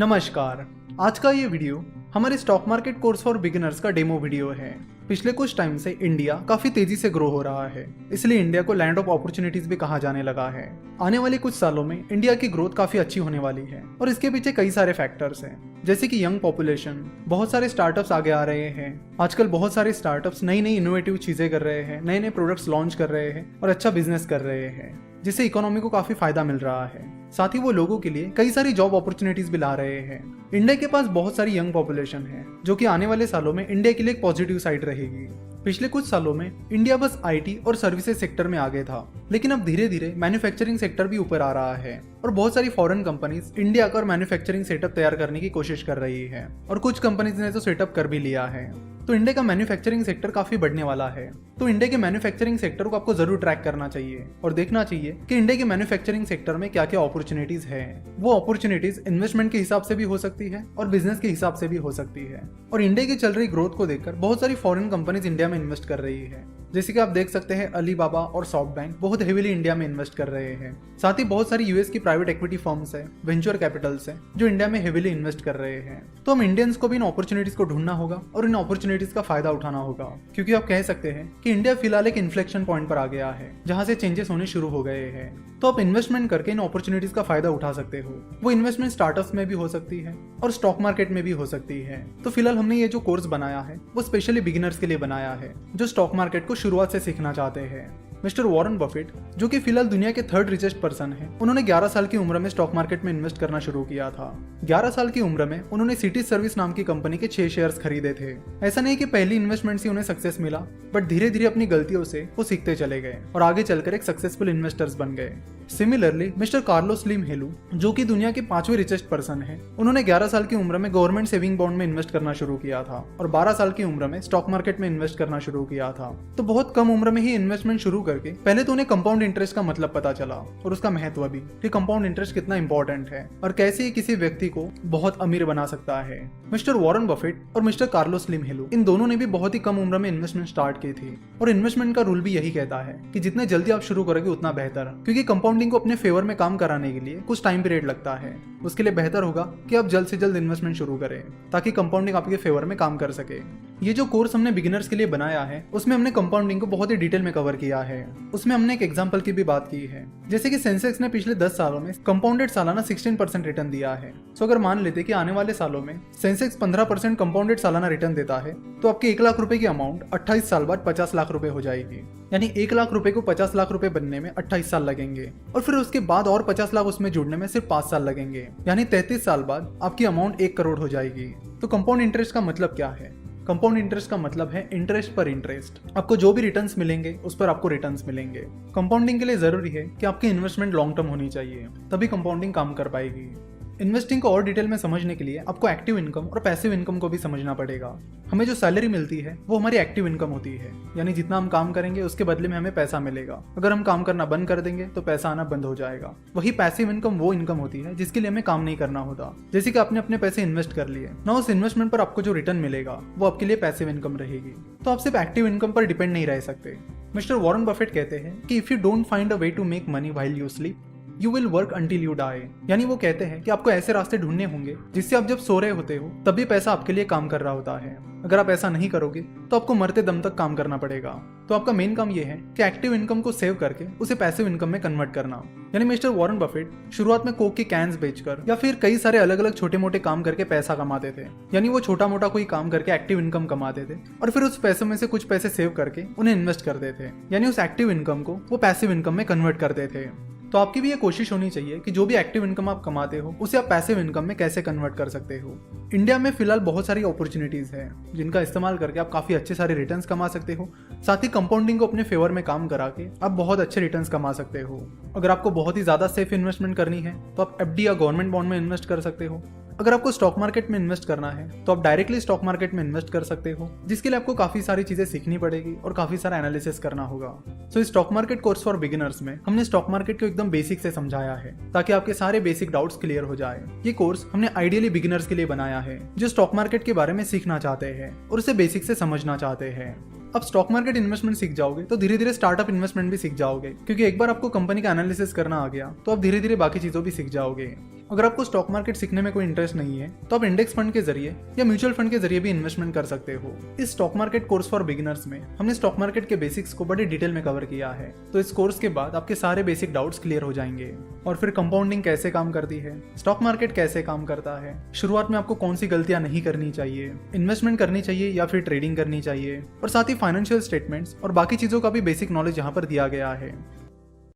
नमस्कार। आज का ये वीडियो हमारे stock market course for beginners का डेमो वीडियो है। पिछले कुछ टाइम से इंडिया काफी तेजी से ग्रो हो रहा है, इसलिए इंडिया को लैंड ऑफ अपॉर्चुनिटीज भी कहा जाने लगा है। आने वाले कुछ सालों में इंडिया की ग्रोथ काफी अच्छी होने वाली है और इसके पीछे कई सारे फैक्टर्स हैं, जैसे कि यंग पॉपुलेशन, बहुत सारे स्टार्टअप्स आगे आ रहे हैं। आजकल बहुत सारे स्टार्टअप्स नई नई इनोवेटिव चीजें कर रहे हैं, नए नए प्रोडक्ट्स लॉन्च कर रहे हैं और अच्छा बिजनेस कर रहे हैं, जिससे इकोनॉमी को काफी फायदा मिल रहा है। साथ ही वो लोगों के लिए कई सारी जॉब अपॉर्चुनिटीज भी ला रहे हैं। इंडिया के पास बहुत सारी यंग पॉपुलेशन है, जो कि आने वाले सालों में इंडिया के लिए एक पॉजिटिव साइड रहेगी। पिछले कुछ सालों में इंडिया बस आईटी और सर्विसेज सेक्टर में आगे था, लेकिन अब धीरे धीरे मैन्युफैक्चरिंग सेक्टर भी ऊपर आ रहा है और बहुत सारी फॉरेन कंपनीज इंडिया का मैन्युफैक्चरिंग सेटअप तैयार करने की कोशिश कर रही है और कुछ कंपनीज ने तो सेटअप कर भी लिया है। तो इंडिया का मैन्युफैक्चरिंग सेक्टर काफी बढ़ने वाला है। तो इंडिया के मैन्युफैक्चरिंग सेक्टर को आपको जरूर ट्रैक करना चाहिए और देखना चाहिए कि इंडिया के मैन्युफैक्चरिंग सेक्टर में क्या क्या अपॉर्चुनिटीज है। वो अपॉर्चुनिटीज इन्वेस्टमेंट के हिसाब से भी हो सकती है और बिजनेस के हिसाब से भी हो सकती है। और इंडिया की चल रही ग्रोथ को देखकर बहुत सारी फॉरेन कंपनीज इंडिया में इन्वेस्ट कर रही है, जैसे कि आप देख सकते हैं अलीबाबा और सॉफ्टबैंक बहुत हेवीली इंडिया में इन्वेस्ट कर रहे हैं। साथ ही बहुत सारी यूएस की प्राइवेट इक्विटी फर्म्स है, वेंचर कैपिटल्स है, जो इंडिया में हेवीली इन्वेस्ट कर रहे हैं। तो हम इंडियंस को भी इन अपॉर्चुनिटीज को ढूंढना होगा और इन अपॉर्चुनिटीज का फायदा उठाना होगा, क्योंकि आप कह सकते हैं कि इंडिया फिलहाल एक इन्फ्लेक्शन पॉइंट पर आ गया है, जहां से चेंजेस होने शुरू हो गए हैं। तो आप इन्वेस्टमेंट करके इन अपॉर्चुनिटीज का फायदा उठा सकते हो। वो इन्वेस्टमेंट स्टार्टअप्स में भी हो सकती है और स्टॉक मार्केट में भी हो सकती है। तो फिलहाल हमने ये जो कोर्स बनाया है वो स्पेशली बिगिनर्स के लिए बनाया है, जो स्टॉक मार्केट को शुरुआत से सीखना चाहते हैं। मिस्टर वॉरेन बफेट, जो कि फिलहाल दुनिया के 3rd रिचेस्ट पर्सन है, उन्होंने 11 साल की उम्र में स्टॉक मार्केट में इन्वेस्ट करना शुरू किया था। 11 साल की उम्र में उन्होंने सिटी सर्विस नाम की कंपनी के 6 शेयर्स खरीदे थे। ऐसा नहीं कि पहली इन्वेस्टमेंट से उन्हें सक्सेस मिला, बट धीरे धीरे अपनी गलतियों से वो सीखते चले गए और आगे चलकर एक सक्सेसफुल इन्वेस्टर्स बन गए। सिमिलरली मिस्टर कार्लोस स्लिम हेलू, जो कि दुनिया के 5वें रिचेस्ट पर्सन है, उन्होंने 11 साल की उम्र में गवर्नमेंट सेविंग बॉन्ड में इन्वेस्ट करना शुरू किया था और 12 साल की उम्र में स्टॉक मार्केट में इन्वेस्ट करना शुरू किया था। तो बहुत कम उम्र में ही इन्वेस्टमेंट शुरू करके पहले तो उन्हें कंपाउंड इंटरेस्ट का मतलब पता चला और उसका महत्व भी, कि कंपाउंड इंटरेस्ट कितना इंपॉर्टेंट है और कैसे ये किसी व्यक्ति को बहुत अमीर बना सकता है। मिस्टर वॉरेन बफेट और मिस्टर कार्लोस स्लिम हेलू, इन दोनों ने भी बहुत ही कम उम्र में इन्वेस्टमेंट स्टार्ट की थी और इन्वेस्टमेंट का रूल भी यही कहता है कि जितने जल्दी आप शुरू करोगे उतना बेहतर, क्योंकि कंपाउंडिंग को अपने फेवर में काम कराने के लिए कुछ टाइम पीरियड लगता है। उसके लिए बेहतर होगा कि आप जल्द से जल्द इन्वेस्टमेंट शुरू करें, ताकि कंपाउंडिंग आपके फेवर में काम कर सके। ये जो कोर्स हमने बिगिनर्स के लिए बनाया है, उसमें हमने कंपाउंडिंग को बहुत ही डिटेल में कवर किया है। उसमें हमने एक एग्जांपल की भी बात की है, जैसे कि सेंसेक्स ने पिछले 10 सालों में कंपाउंडेड सालाना 16% रिटर्न दिया है। तो अगर मान लेते कि आने वाले सालों में सेंसेक्स 15% कंपाउंडेड सालाना रिटर्न देता है, तो आपके 1 लाख रुपए की अमाउंट 28 साल बाद 50 लाख रुपए हो जाएगी। यानी 1 लाख रुपए को 50 लाख रुपए बनने में 28 साल लगेंगे और फिर उसके बाद और 50 लाख उसमें जुड़ने में सिर्फ 5 साल लगेंगे। यानी 33 साल बाद आपकी अमाउंट 1 करोड़ हो जाएगी। तो कंपाउंड इंटरेस्ट का मतलब क्या है? कंपाउंड इंटरेस्ट का मतलब है इंटरेस्ट पर इंटरेस्ट। आपको जो भी रिटर्न्स मिलेंगे उस पर आपको रिटर्न्स मिलेंगे। कंपाउंडिंग के लिए जरूरी है कि आपकी इन्वेस्टमेंट लॉन्ग टर्म होनी चाहिए, तभी कंपाउंडिंग काम कर पाएगी। इन्वेस्टिंग को और डिटेल में समझने के लिए आपको एक्टिव इनकम और पैसिव इनकम को भी समझना पड़ेगा। हमें जो सैलरी मिलती है वो हमारी एक्टिव इनकम होती है, यानी जितना हम काम करेंगे उसके बदले में हमें पैसा मिलेगा। अगर हम काम करना बंद कर देंगे तो पैसा आना बंद हो जाएगा। वही पैसिव इनकम वो इनकम होती है जिसके लिए हमें काम नहीं करना होता, जैसे कि आपने अपने पैसे इन्वेस्ट कर लिए ना, उस इन्वेस्टमेंट पर आपको जो रिटर्न मिलेगा वो आपके लिए पैसिव इनकम रहेगी। तो आप सिर्फ एक्टिव इनकम पर डिपेंड नहीं रह सकते। मिस्टर वॉरेन बफेट कहते हैं कि if you don't find a way to make money while you sleep, you will work until you die. यानी वो कहते हैं कि आपको ऐसे रास्ते ढूंढने होंगे जिससे आप जब सो रहे होते हो तभी पैसा आपके लिए काम कर रहा होता है। अगर आप ऐसा नहीं करोगे तो आपको मरते दम तक काम करना पड़ेगा। तो आपका मेन काम ये है कि एक्टिव इनकम को सेव करके उसे पैसिव इनकम में कन्वर्ट करना। यानी मिस्टर वॉरेन बफेट शुरुआत में कोक के कैंस बेचकर या फिर कई सारे अलग अलग छोटे मोटे काम करके पैसा कमाते थे। यानी वो छोटा मोटा कोई काम करके एक्टिव इनकम कमाते थे और फिर उस पैसों में से कुछ पैसे सेव करके उन्हें इन्वेस्ट करते थे। यानी उस एक्टिव इनकम को वो पैसिव इनकम में कन्वर्ट करते थे। तो आपकी भी ये कोशिश होनी चाहिए कि जो भी एक्टिव इनकम आप कमाते हो उसे आप पैसिव इनकम में कैसे कन्वर्ट कर सकते हो। इंडिया में फिलहाल बहुत सारी अपॉर्चुनिटीज है जिनका इस्तेमाल करके आप काफी अच्छे सारे रिटर्न्स कमा सकते हो। साथ ही कंपाउंडिंग को अपने फेवर में काम करा के आप बहुत अच्छे रिटर्न्स कमा सकते हो। अगर आपको बहुत ही ज्यादा सेफ इन्वेस्टमेंट करनी है तो आप एफडी या गवर्नमेंट बॉन्ड में इन्वेस्ट कर सकते हो। अगर आपको स्टॉक मार्केट में इन्वेस्ट करना है तो आप डायरेक्टली स्टॉक मार्केट में इन्वेस्ट कर सकते हो, जिसके लिए आपको काफी सारी चीजें सीखनी पड़ेगी और काफी सारा एनालिसिस करना होगा। सो इस stock market course for beginners में हमने स्टॉक मार्केट को एकदम बेसिक से समझाया है, ताकि आपके सारे बेसिक डाउट्स क्लियर हो जाए। ये कोर्स हमने आइडियली बिगिनर्स के लिए बनाया है जो स्टॉक मार्केट के बारे में सीखना चाहते हैं और उसे बेसिक से समझना चाहते हैं। अब स्टॉक मार्केट इन्वेस्टमेंट सीख जाओगे तो धीरे धीरे स्टार्टअप इन्वेस्टमेंट भी सीख जाओगे, क्योंकि एक बार आपको कंपनी का एनालिसिस करना आ गया तो आप धीरे धीरे बाकी चीजों भी सीख जाओगे। अगर आपको स्टॉक मार्केट सीखने में कोई इंटरेस्ट नहीं है तो आप इंडेक्स फंड के जरिए या म्यूचुअल फंड के जरिए भी इन्वेस्टमेंट कर सकते हो। इस stock market course for beginners में हमने स्टॉक मार्केट के बेसिक्स को बड़े डिटेल में कवर किया है, तो इस कोर्स के बाद आपके सारे बेसिक डाउट्स क्लियर हो जाएंगे। और फिर कंपाउंडिंग कैसे काम करती है, स्टॉक मार्केट कैसे काम करता है, शुरुआत में आपको कौन सी गलतियां नहीं करनी चाहिए, इन्वेस्टमेंट करनी चाहिए या फिर ट्रेडिंग करनी चाहिए, और साथ ही फाइनेंशियल स्टेटमेंट्स और बाकी चीजों का भी बेसिक नॉलेज यहाँ पर दिया गया है।